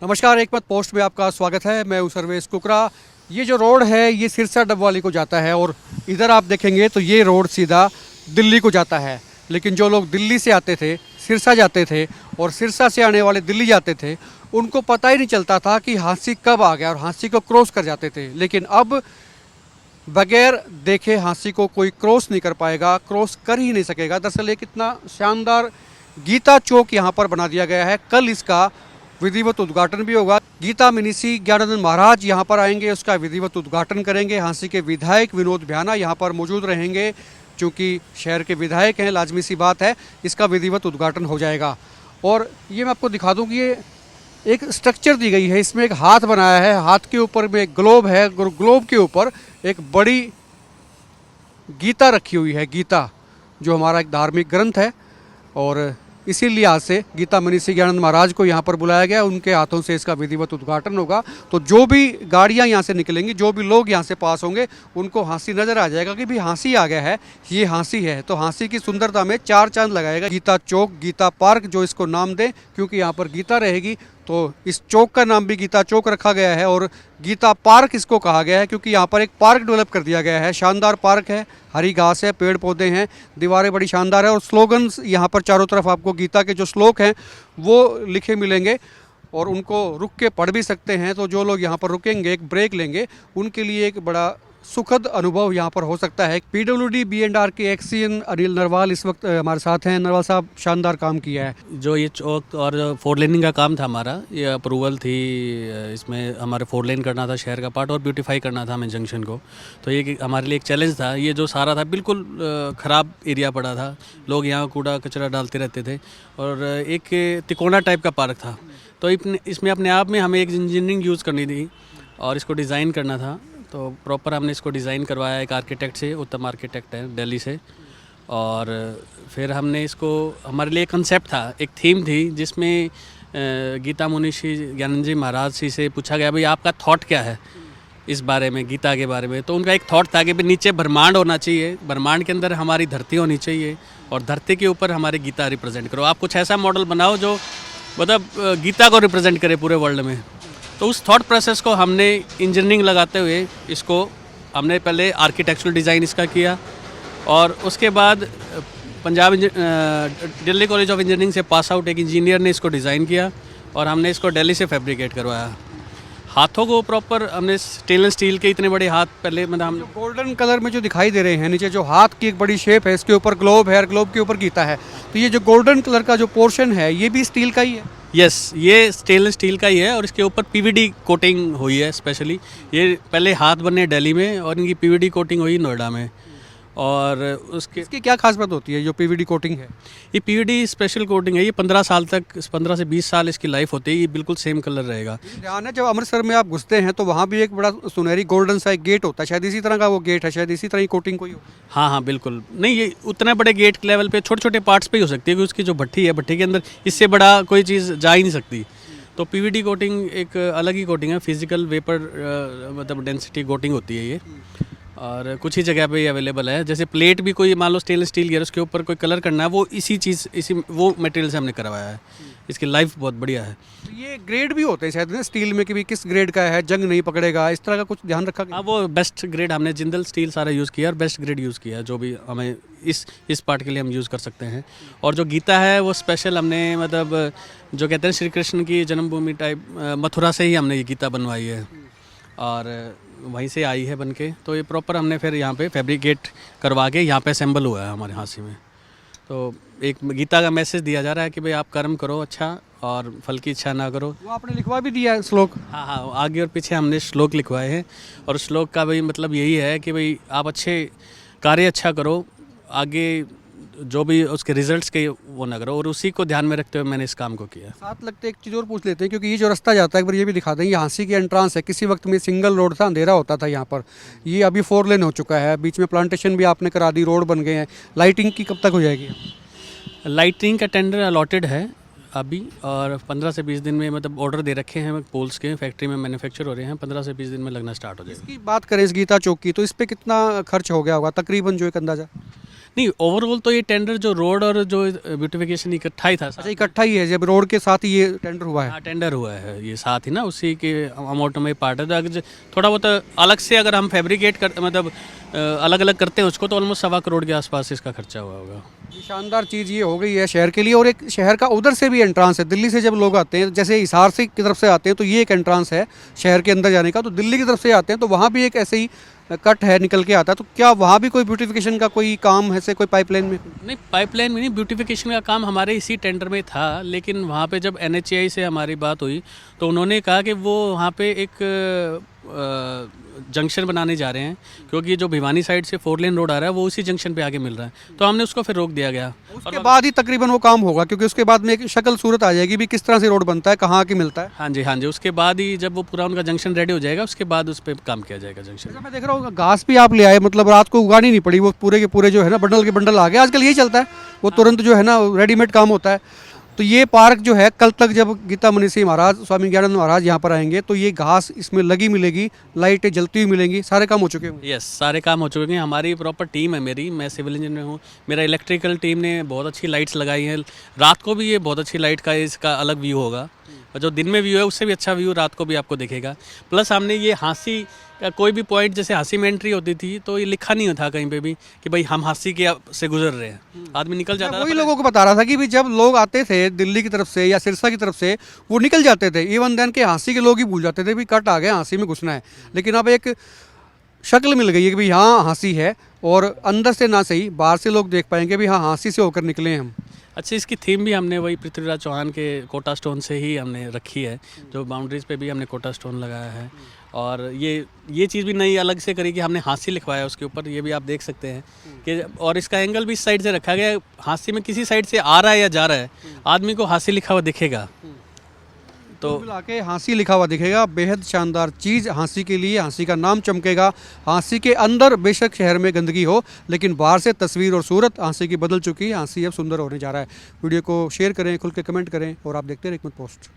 नमस्कार, एक मत पोस्ट में आपका स्वागत है। मैं हूं सर्वेश कुकरा। ये जो रोड है ये सिरसा डबवाली को जाता है और इधर आप देखेंगे तो ये रोड सीधा दिल्ली को जाता है। लेकिन जो लोग दिल्ली से आते थे, सिरसा जाते थे और सिरसा से आने वाले दिल्ली जाते थे, उनको पता ही नहीं चलता था कि हांसी कब आ गया और हांसी को क्रॉस कर जाते थे। लेकिन अब बगैर देखे हांसी को कोई क्रॉस नहीं कर पाएगा, क्रॉस कर ही नहीं सकेगा। दरअसल एक इतना शानदार गीता चौक यहाँ पर बना दिया गया है। कल इसका विधिवत उद्घाटन भी होगा। गीता मिनिसी ज्ञानानंद महाराज यहाँ पर आएंगे, उसका विधिवत उद्घाटन करेंगे। हांसी के विधायक विनोद भ्याना यहाँ पर मौजूद रहेंगे, क्योंकि शहर के विधायक हैं, लाजमी सी बात है। इसका विधिवत उद्घाटन हो जाएगा। और ये मैं आपको दिखा दूँ कि ये एक स्ट्रक्चर दी गई है, इसमें एक हाथ बनाया है, हाथ के ऊपर में एक ग्लोब है, ग्लोब के ऊपर एक बड़ी गीता रखी हुई है। गीता जो हमारा एक धार्मिक ग्रंथ है, और इसी लिहाज से गीता मनीषी ज्ञानंद महाराज को यहाँ पर बुलाया गया। उनके हाथों से इसका विधिवत उद्घाटन होगा। तो जो भी गाड़ियाँ यहाँ से निकलेंगी, जो भी लोग यहाँ से पास होंगे, उनको हांसी नज़र आ जाएगा कि भी हांसी आ गया है, ये हांसी है। तो हांसी की सुंदरता में चार चांद लगाएगा गीता चौक, गीता पार्क जो इसको नाम दें, क्योंकि यहाँ पर गीता रहेगी। तो इस चौक का नाम भी गीता चौक रखा गया है और गीता पार्क इसको कहा गया है, क्योंकि यहाँ पर एक पार्क डेवलप कर दिया गया है। शानदार पार्क है, हरी घास है, पेड़ पौधे हैं, दीवारें बड़ी शानदार है और स्लोगन्स यहाँ पर चारों तरफ आपको गीता के जो श्लोक हैं वो लिखे मिलेंगे और उनको रुक के पढ़ भी सकते हैं। तो जो लोग यहाँ पर रुकेंगे, एक ब्रेक लेंगे, उनके लिए एक बड़ा सुखद अनुभव यहाँ पर हो सकता है। पीडब्ल्यूडी बी&आर के एक्सीएन अनिल नरवाल इस वक्त हमारे साथ हैं। नरवाल साहब, शानदार काम किया है। जो ये चौक और 4 लेनिंग का काम था हमारा, ये अप्रूवल थी। इसमें हमारे 4 लेन करना था शहर का पार्ट और ब्यूटीफाई करना था हमें जंक्शन को। तो ये हमारे लिए एक चैलेंज था। ये जो सारा था बिल्कुल ख़राब एरिया पड़ा था, लोग यहाँ कूड़ा कचरा डालते रहते थे और एक तिकोना टाइप का पार्क था। तो इसमें अपने आप में हमें एक इंजीनियरिंग यूज़ करनी थी और इसको डिज़ाइन करना था। तो प्रॉपर हमने इसको डिज़ाइन करवाया एक आर्किटेक्ट से, उत्तम आर्किटेक्ट है दिल्ली से। और फिर हमने इसको, हमारे लिए कंसेप्ट था, एक थीम थी, जिसमें गीता मुनीषी ज्ञानंद जी महाराज जी से पूछा गया भाई आपका थॉट क्या है इस बारे में, गीता के बारे में। तो उनका एक थॉट था कि भाई नीचे ब्रह्मांड होना चाहिए, ब्रह्मांड के अंदर हमारी धरती होनी चाहिए और धरती के ऊपर हमारी गीता रिप्रेजेंट करो। आप कुछ ऐसा मॉडल बनाओ जो मतलब गीता को रिप्रेजेंट करे पूरे वर्ल्ड में। तो उस थॉट प्रोसेस को हमने इंजीनियरिंग लगाते हुए इसको हमने पहले आर्किटेक्चरल डिज़ाइन इसका किया और उसके बाद Punjab Delhi college of engineering से पास आउट एक इंजीनियर ने इसको डिज़ाइन किया और हमने इसको दिल्ली से फैब्रिकेट करवाया। हाथों को प्रॉपर हमने स्टेनलेस स्टील के इतने बड़े हाथ पहले मतलब हम गोल्डन कलर में जो दिखाई दे रहे हैं, नीचे जो हाथ की एक बड़ी शेप है, इसके ऊपर ग्लोब है और ग्लोब के ऊपर गीता है। तो ये जो गोल्डन कलर का जो पोर्शन है ये भी स्टील का ही है? यस, ये स्टेनलेस स्टील का ही है और इसके ऊपर पीवीडी कोटिंग हुई है स्पेशली। ये पहले हाथ बने दिल्ली में और इनकी पीवीडी कोटिंग हुई नोएडा में। और इसकी क्या खास बात होती है जो पीवीडी कोटिंग है? ये पीवीडी स्पेशल कोटिंग है। ये 15 साल तक, 15 से 20 साल इसकी लाइफ होती है। ये बिल्कुल सेम कलर रहेगा। ध्यान है, जब अमृतसर में आप घुसते हैं तो वहाँ भी एक बड़ा सुनहरी गोल्डन सा एक गेट होता है, शायद इसी तरह का वो गेट है, शायद इसी तरह की कोटिंग कोई हो। हाँ हाँ बिल्कुल। नहीं, ये उतने बड़े गेट के लेवल पे छोटे छोटे पार्ट्स पे ही हो सकती है, क्योंकि उसकी जो भट्टी है, भट्टी के अंदर इससे बड़ा कोई चीज़ जा ही नहीं सकती। तो पीवीडी कोटिंग एक अलग ही कोटिंग है, फिजिकल वेपर मतलब डेंसिटी कोटिंग होती है ये, और कुछ ही जगह पे ये अवेलेबल है। जैसे प्लेट भी कोई मान लो स्टेनलेस स्टील की है, उसके ऊपर कोई कलर करना है, वो इसी वो मटेरियल से हमने करवाया है। इसकी लाइफ बहुत बढ़िया है। तो ये ग्रेड भी होते हैं शायद ना स्टील में कि भी किस ग्रेड का है, जंग नहीं पकड़ेगा, इस तरह का कुछ ध्यान रखा गया? हाँ, वो बेस्ट ग्रेड हमने जिंदल स्टील सारा यूज़ किया और बेस्ट ग्रेड यूज़ किया, जो भी हमें इस पार्ट के लिए हम यूज़ कर सकते हैं। और जो गीता है वो स्पेशल हमने मतलब जो कहते हैं श्री कृष्ण की जन्मभूमि टाइप, मथुरा से ही हमने ये गीता बनवाई है और वहीं से आई है बन के। तो ये प्रॉपर हमने फिर यहाँ पे फैब्रिकेट करवा के यहाँ पे असेंबल हुआ है हमारे हांसी में। तो एक गीता का मैसेज दिया जा रहा है कि भाई आप कर्म करो अच्छा और फल की इच्छा ना करो। वो आपने लिखवा भी दिया है श्लोक? हाँ हाँ, आगे और पीछे हमने श्लोक लिखवाए हैं और श्लोक का भाई मतलब यही है कि भाई आप अच्छे कार्य अच्छा करो, आगे जो भी उसके रिजल्ट्स के वो ना करो, और उसी को ध्यान में रखते हुए मैंने इस काम को किया। साथ लगते एक चीज़ और पूछ लेते हैं, क्योंकि ये जो रास्ता जाता है एक बार ये भी दिखा दें। ये हांसी की एंट्रांस है, किसी वक्त में सिंगल रोड था, अंधेरा होता था यहाँ पर, ये अभी 4 लेन हो चुका है। बीच में प्लांटेशन भी आपने करा दी, रोड बन गए हैं। लाइटिंग की कब तक हो जाएगी? लाइटिंग का टेंडर अलॉटेड है अभी और 15 से 20 दिन में मतलब ऑर्डर दे रखे हैं पोल्स के, फैक्ट्री में मैन्युफैक्चर हो रहे हैं, 15 से 20 दिन में लगना स्टार्ट हो जाएगा। इसकी बात करें इस गीता चौक की, तो इस पर कितना खर्च हो गया होगा तकरीबन, जो एक अंदाज़ा? नहीं, ओवरऑल तो ये टेंडर जो रोड और जो ब्यूटिफिकेशन इकट्ठा ही था। अच्छा इकट्ठा ही है, जब रोड के साथ ही ये टेंडर हुआ है। हाँ, टेंडर हुआ है ये साथ ही ना, उसी के अमाउंट में पार्ट है। तो अगर थोड़ा बहुत अलग से अगर हम फैब्रिकेट कर मतलब अलग अलग करते हैं उसको, तो ऑलमोस्ट 1.25 करोड़ के आसपास इसका खर्चा हुआ होगा। ये शानदार चीज़ ये हो गई है शहर के लिए। और एक शहर का उधर से भी एंट्रांस है, दिल्ली से जब लोग आते हैं, जैसे हिसार से की तरफ से आते हैं तो ये एक एंट्रांस है शहर के अंदर जाने का, तो दिल्ली की तरफ से आते हैं तो वहाँ भी एक ऐसे ही कट है निकल के आता है। तो क्या वहाँ भी कोई ब्यूटिफिकेशन का कोई काम है से कोई पाइपलाइन में? नहीं, पाइपलाइन में नहीं, ब्यूटिफिकेशन का काम हमारे इसी टेंडर में था। लेकिन वहाँ पे जब NHAI से हमारी बात हुई तो उन्होंने कहा कि वो वहाँ पे एक जंक्शन बनाने जा रहे हैं, क्योंकि जो भिवानी साइड से 4 लेन रोड आ रहा है वो उसी जंक्शन पे आगे मिल रहा है। तो हमने उसको फिर रोक दिया गया। उसके बाद ही तकरीबन वो काम होगा, क्योंकि उसके बाद में एक शक्ल सूरत आ जाएगी भी किस तरह से रोड बनता है, कहाँ आके मिलता है। हाँ जी, हाँ जी, उसके बाद ही जब वो पूरा उनका जंक्शन रेडी हो जाएगा उसके बाद उस पर काम किया जाएगा जंक्शन। अच्छा, मैं देख रहा हूँ घास भी आप ले आए, मतलब रात को उगानी नहीं पड़ी, वो पूरे के पूरे जो है ना बंडल के बंडल आ गए। आजकल यही चलता है, वो तुरंत जो है ना रेडीमेड काम होता है। तो ये पार्क जो है कल तक जब गीता मनीषी महाराज, स्वामी ज्ञानानंद महाराज यहाँ पर आएंगे तो ये घास इसमें लगी मिलेगी, लाइटें जलती हुई मिलेंगी, सारे काम हो चुके होंगे। यस, सारे काम हो चुके हैं। हमारी प्रॉपर टीम है मेरी, मैं सिविल इंजीनियर हूँ, मेरा इलेक्ट्रिकल टीम ने बहुत अच्छी लाइट्स लगाई हैं। रात को भी ये बहुत अच्छी लाइट का इसका अलग व्यू होगा, और जो दिन में व्यू है उससे भी अच्छा व्यू रात को भी आपको दिखेगा। प्लस हमने ये हांसी का कोई भी पॉइंट, जैसे हांसी में एंट्री होती थी तो ये लिखा नहीं था कहीं पे भी कि भाई हम हांसी के से गुजर रहे हैं, आदमी निकल जाता था। वही लोगों को बता रहा था कि भी जब लोग आते थे दिल्ली की तरफ से या सिरसा की तरफ से, वो निकल जाते थे। इवन देन के हाँसी के लोग ही भूल जाते थे भी कट आ गया, हाँसी में घुसना है। लेकिन अब एक शक्ल मिल गई है कि भाई हाँ हाँसी है, और अंदर से ना सही बाहर से लोग देख पाएंगे भी हाँ हाँसी से होकर निकले हैं हम। अच्छा, इसकी थीम भी हमने वही पृथ्वीराज चौहान के कोटा स्टोन से ही हमने रखी है, जो बाउंड्रीज पे भी हमने कोटा स्टोन लगाया है। और ये चीज़ भी नई अलग से करी कि हमने हांसी लिखवाया उसके ऊपर, ये भी आप देख सकते हैं कि, और इसका एंगल भी इस साइड से रखा गया है। हांसी में किसी साइड से आ रहा है या जा रहा है, आदमी को हांसी लिखा हुआ दिखेगा। तो मिला के हाँसी लिखा हुआ दिखेगा। बेहद शानदार चीज़ हाँसी के लिए, हाँसी का नाम चमकेगा। हाँसी के अंदर बेशक शहर में गंदगी हो, लेकिन बाहर से तस्वीर और सूरत हाँसी की बदल चुकी है। हाँसी अब सुंदर होने जा रहा है। वीडियो को शेयर करें, खुल के कमेंट करें, और आप देखते रहें हिकमत पोस्ट।